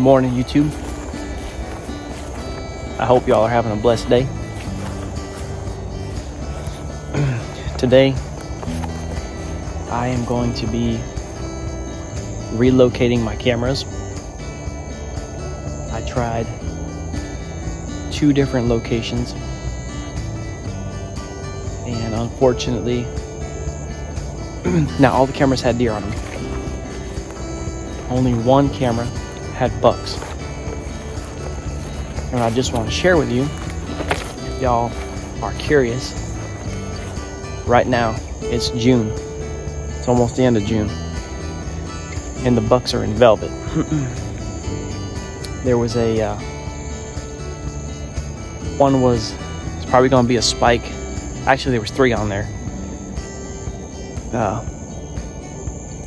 morning, YouTube. I hope y'all are having a blessed day. Today, I am going to be relocating my cameras. I tried 2 different locations, and unfortunately, now all the cameras had deer on them. Only one camera had bucks. And I just want to share with you, if y'all are curious, right now it's June. It's almost the end of June. And the bucks are in velvet. There was it's probably going to be a spike. Actually, there was 3 on there.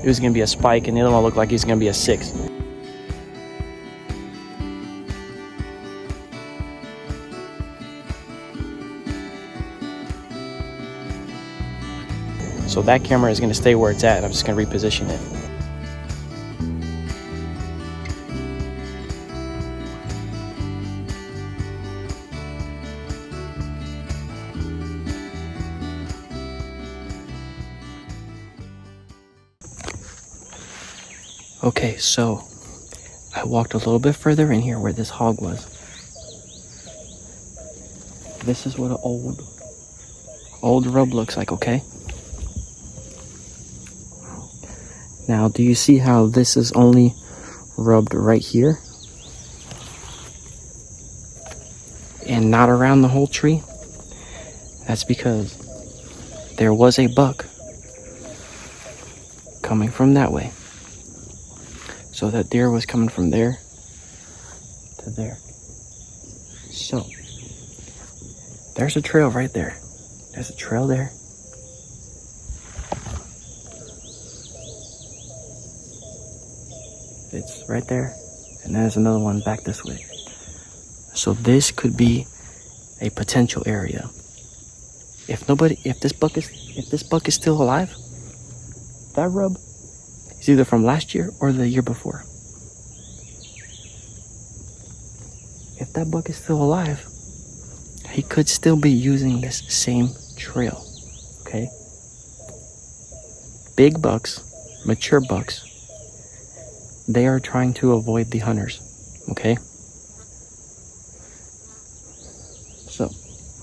It was going to be a spike, and the other one looked like he's going to be a 6. So that camera is going to stay where it's at. I'm just going to reposition it. Okay, so I walked a little bit further in here where this hog was. This is what an old rub looks like, okay? Now, do you see how this is only rubbed right here? And not around the whole tree? That's because there was a buck coming from that way. So that deer was coming from there to there. So, there's a trail right there. There's a trail there. It's right there. And there's another one back this way. So this could be a potential area. If this buck is still alive, that rub is either from last year or the year before. If that buck is still alive, he could still be using this same trail, okay? Big bucks, mature bucks, they are trying to avoid the hunters, okay? So,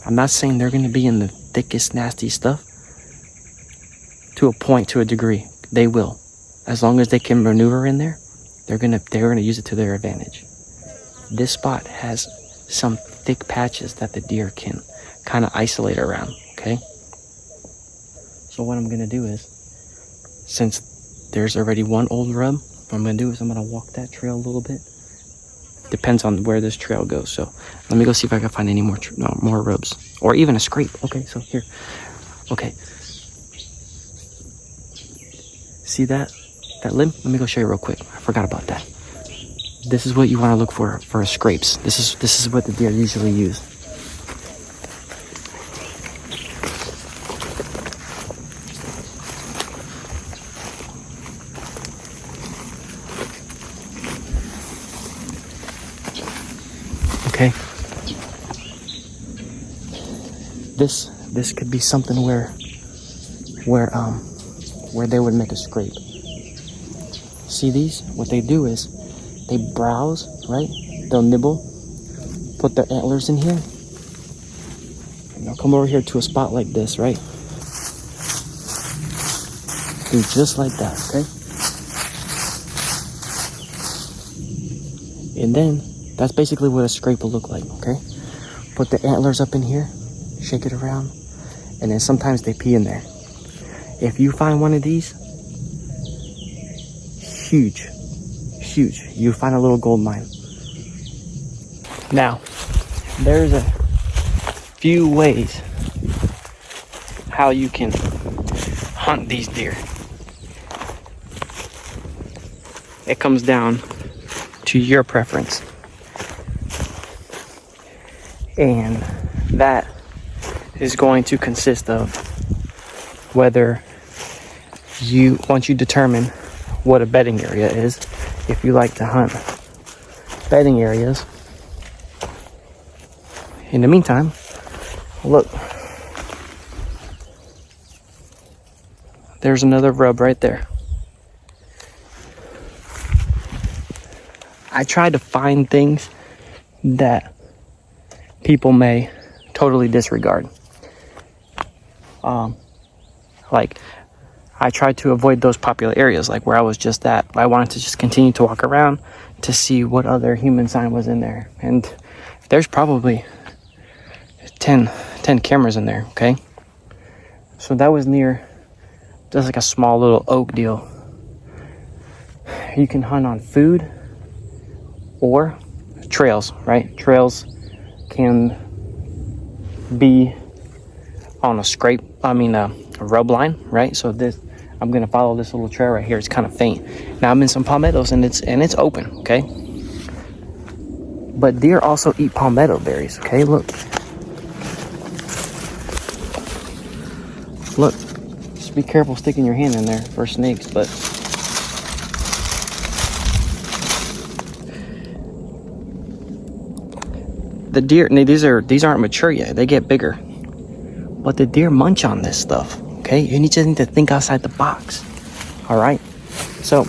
I'm not saying they're gonna be in the thickest, nasty stuff. To a point, to a degree, they will. As long as they can maneuver in there, they're gonna use it to their advantage. This spot has some thick patches that the deer can kind of isolate around, okay? So what I'm gonna do is, since there's already one old rub, what I'm gonna do is I'm gonna walk that trail a little bit. Depends on where this trail goes. So let me go see if I can find any more rubs, or even a scrape. Okay, so here, okay. See that limb? Let me go show you real quick. I forgot about that. This is what you want to look for scrapes. This is what the deer usually use. Okay. This could be something where they would make a scrape. See these? What they do is they browse, right? They'll nibble, put their antlers in here, and they'll come over here to a spot like this, right? Do just like that, okay? And then that's basically what a scrape will look like, okay? Put the antlers up in here, shake it around, and then sometimes they pee in there. If you find one of these, huge, you find a little gold mine. Now, there's a few ways how you can hunt these deer. It comes down to your preference. And that is going to consist of whether once you determine what a bedding area is, if you like to hunt bedding areas. In the meantime, look, there's another rub right there. I try to find things that people may totally disregard. Like, I tried to avoid those popular areas, like where I was just at. I wanted to just continue to walk around to see what other human sign was in there. And there's probably 10 cameras in there, okay? So that was near just like a small little oak deal. You can hunt on food or trails, right? Trails can be on a rub line, right? So I'm gonna follow this little trail right here. It's kind of faint. Now I'm in some palmettos and it's open, okay? But deer also eat palmetto berries, okay? Look, just be careful sticking your hand in there for snakes. But the deer, these aren't mature yet. They get bigger. But the deer munch on this stuff, okay? You just need to think outside the box, all right? So,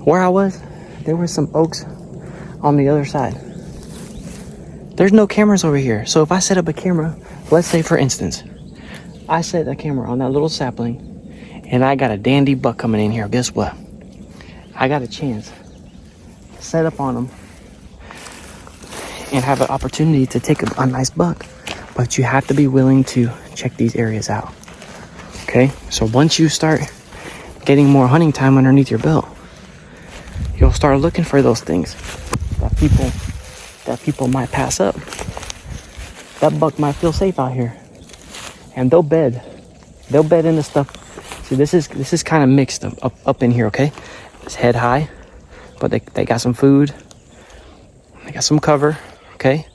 where I was, there were some oaks on the other side. There's no cameras over here. So if I set up a camera, let's say for instance, I set a camera on that little sapling and I got a dandy buck coming in here. Guess what? I got a chance to set up on him and have an opportunity to take a nice buck. But you have to be willing to check these areas out. Okay? So once you start getting more hunting time underneath your belt, you'll start looking for those things that people might pass up. That buck might feel safe out here. And they'll bed in the stuff. See, this is kind of mixed up in here, okay? It's head high, but they got some food. They got some cover, okay?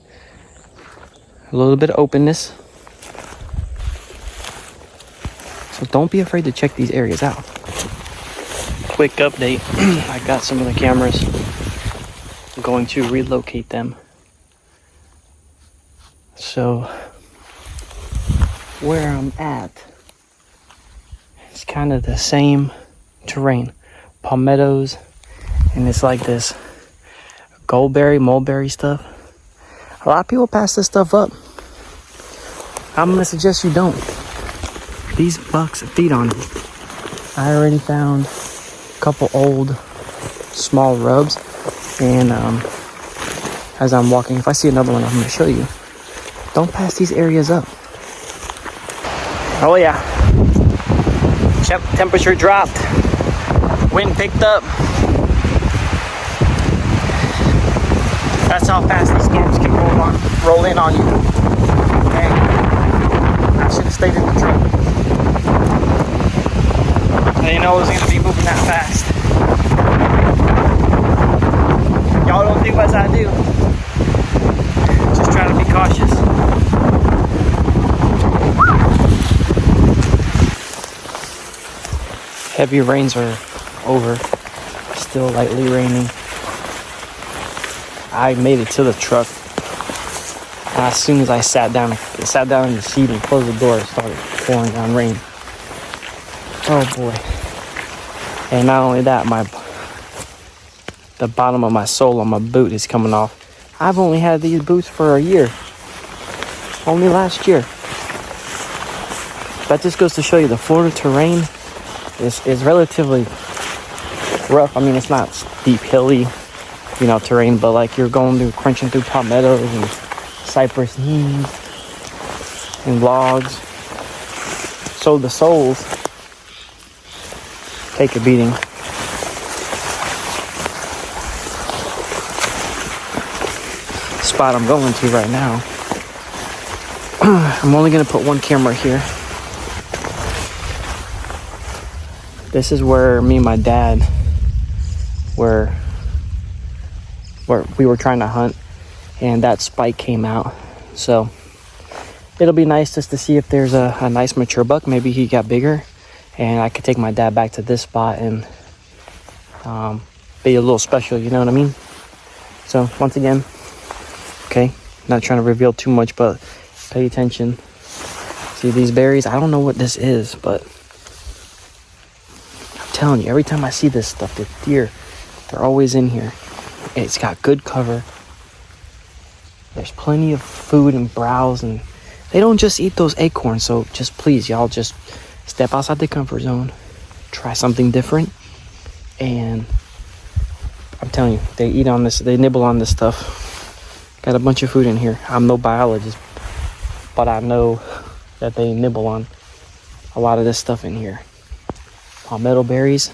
A little bit of openness. So don't be afraid to check these areas out. Quick update. I got some of the cameras. I'm going to relocate them. So where I'm at, it's kind of the same terrain. Palmettos, and it's like this goldberry, mulberry stuff. A lot of people pass this stuff up. I'm gonna suggest you don't. These bucks feed on it. I already found a couple old small rubs, and as I'm walking, if I see another one, I'm gonna show you. Don't pass these areas up. Oh yeah. Temperature dropped. Wind picked up. That's how fast these storms can roll in on you. Okay. I should have stayed in the truck. I didn't know it was gonna be moving that fast. Y'all don't do as I do. Just try to be cautious. Heavy rains are over. Still lightly raining. I made it to the truck. And as soon as I sat down in the seat and closed the door, it started pouring down rain. Oh boy. And not only that, the bottom of my sole on my boot is coming off. I've only had these boots for a year. Only last year. That just goes to show you the Florida terrain is relatively rough. I mean, it's not steep, hilly, terrain, but like you're crunching through palmettos and cypress knees and logs. So the soles take a beating. Spot I'm going to right now. I'm only gonna put one camera here. This is where me and my dad where we were trying to hunt, and that spike came out. So it'll be nice just to see if there's a nice mature buck. Maybe he got bigger, and I could take my dad back to this spot and be a little special, you know what I mean? So once again, okay, not trying to reveal too much, but pay attention. See these berries? I don't know what this is, but I'm telling you, every time I see this stuff, the deer, they're always in here. It's got good cover. There's plenty of food and browse, and they don't just eat those acorns. So just please, y'all, just step outside the comfort zone, try something different, and I'm telling you, they eat on this, they nibble on this stuff. Got a bunch of food in here. I'm no biologist, but I know that they nibble on a lot of this stuff in here. Palmetto berries.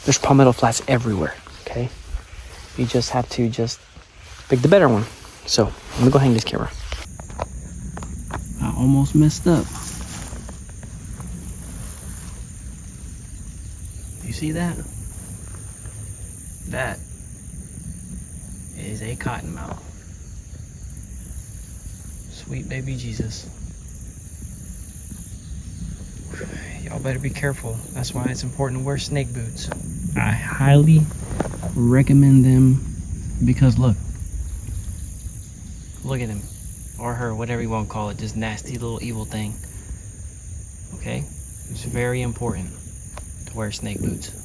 There's palmetto flats everywhere, okay? You just have to just pick the better one. So, I'm gonna go hang this camera. I almost messed up. You see that? That is a cottonmouth. Sweet baby Jesus. Y'all better be careful. That's why it's important to wear snake boots. I highly recommend them because look at him or her, whatever you want to call it, this nasty little evil thing. Okay, it's very important to wear snake boots.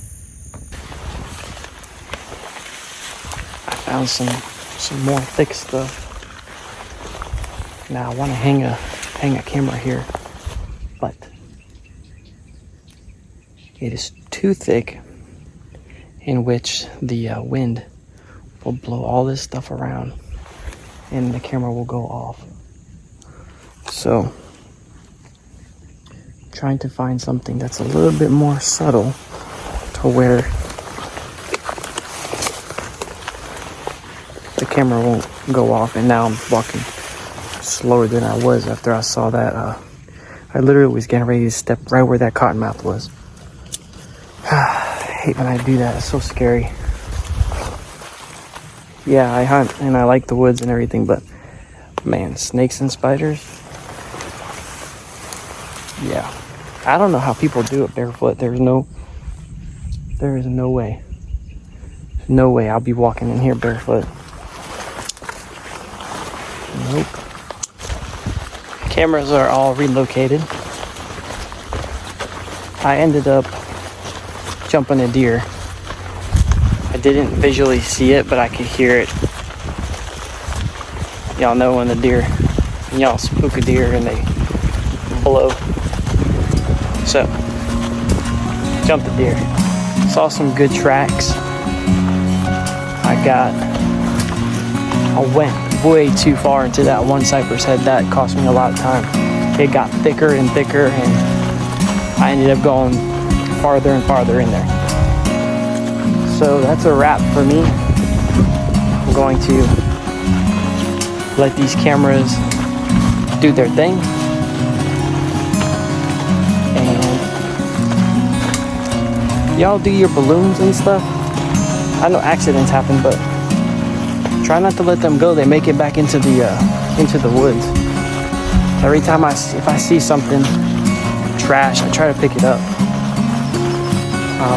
I found some more thick stuff. Now I want to hang a camera here, but it is too thick, in which the wind will blow all this stuff around and the camera will go off. So, trying to find something that's a little bit more subtle to where the camera won't go off. And now I'm walking slower than I was after I saw that. I literally was getting ready to step right where that cottonmouth was. I hate when I do that. It's so scary. Yeah, I hunt and I like the woods and everything, but man, snakes and spiders. Yeah, I don't know how people do it barefoot. There is no way. No way I'll be walking in here barefoot. Nope. Cameras are all relocated. I ended up jumping a deer. I didn't visually see it, but I could hear it. Y'all know when the deer, y'all spook a deer and they blow. So, jumped the deer. Saw some good tracks. I went way too far into that one cypress head. That cost me a lot of time. It got thicker and thicker, and I ended up going farther and farther in there. So that's a wrap for me. I'm going to let these cameras do their thing. And y'all do your balloons and stuff. I know accidents happen, but try not to let them go. They make it back into the woods. Every time if I see something trash, I try to pick it up.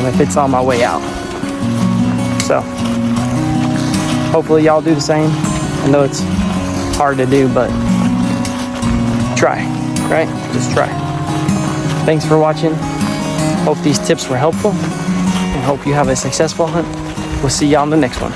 If it's on my way out. So, hopefully y'all do the same. I know it's hard to do, but try, right? Just try. Thanks for watching. Hope these tips were helpful, and hope you have a successful hunt. We'll see y'all in the next one.